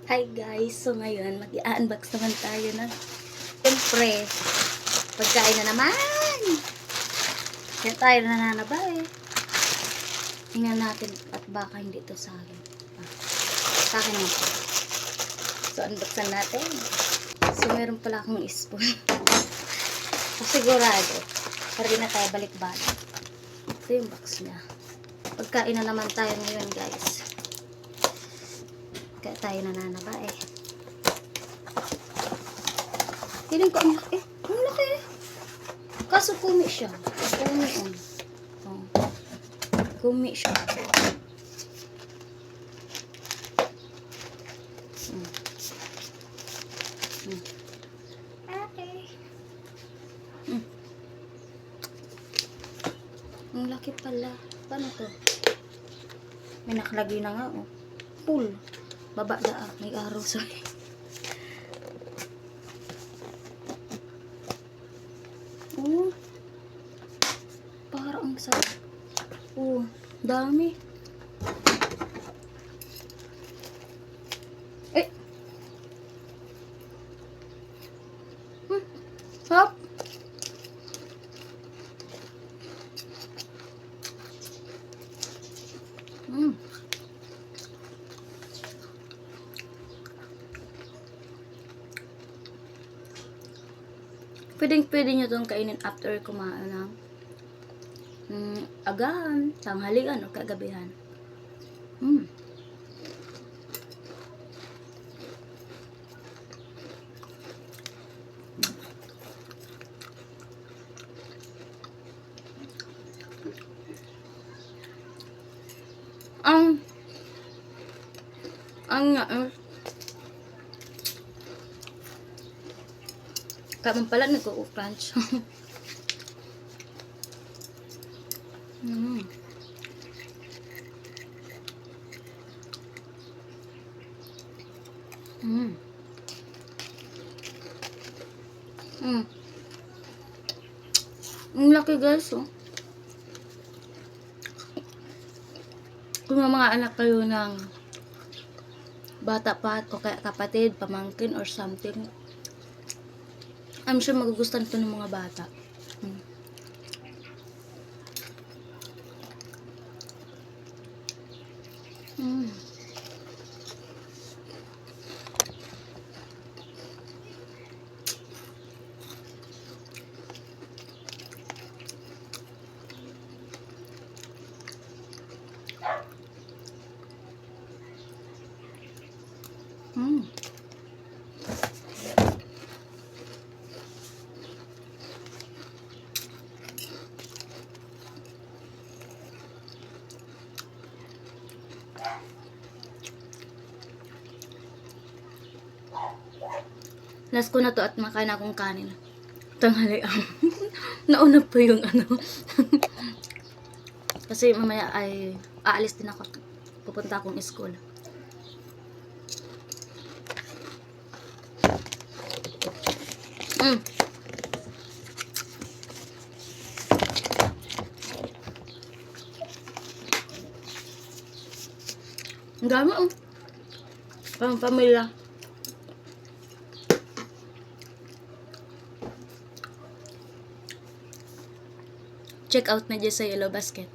Hi guys! So ngayon, mag-i-unbox naman tayo na siyempre, pagkain na naman! Kaya tayo nananaba eh. Tingnan natin at baka hindi ito sa akin. Sa akin naman. So unboxan natin. So meron pala akong spoon. So sigurado, para di na tayo balik-balik. Ito yung box niya. Pagkain na naman tayo ngayon guys. Kaya tayo nananaba eh. Piling ko ang laki. Ang laki. Kaso kumi siya. Kumi on. Oh. Kumi siya. Okay. Ang laki pala. Paano to? May nakalagay na nga oh. Pool. Baba na ah. May araw sorry. Oh. Parang sa oh, dami. Eh. Hop. Pwede nyo itong kainin after kumain ng agahan, tanghalian o kagabihan. Kaman pala nag-u-crunch. Ang laki guys oh. Kung may mga anak kayo ng bata pa o kaya kapatid, pamangkin or something, I'm sure magugustuhan ito ng mga bata. Last ko na to at makain akong kanin. Tanghali ang nauna pa yung ano. Kasi mamaya ay aalis din ako. Pupunta akong school. Ang dami oh. Pang pamilya. Check out na dyan sa Yellow Basket.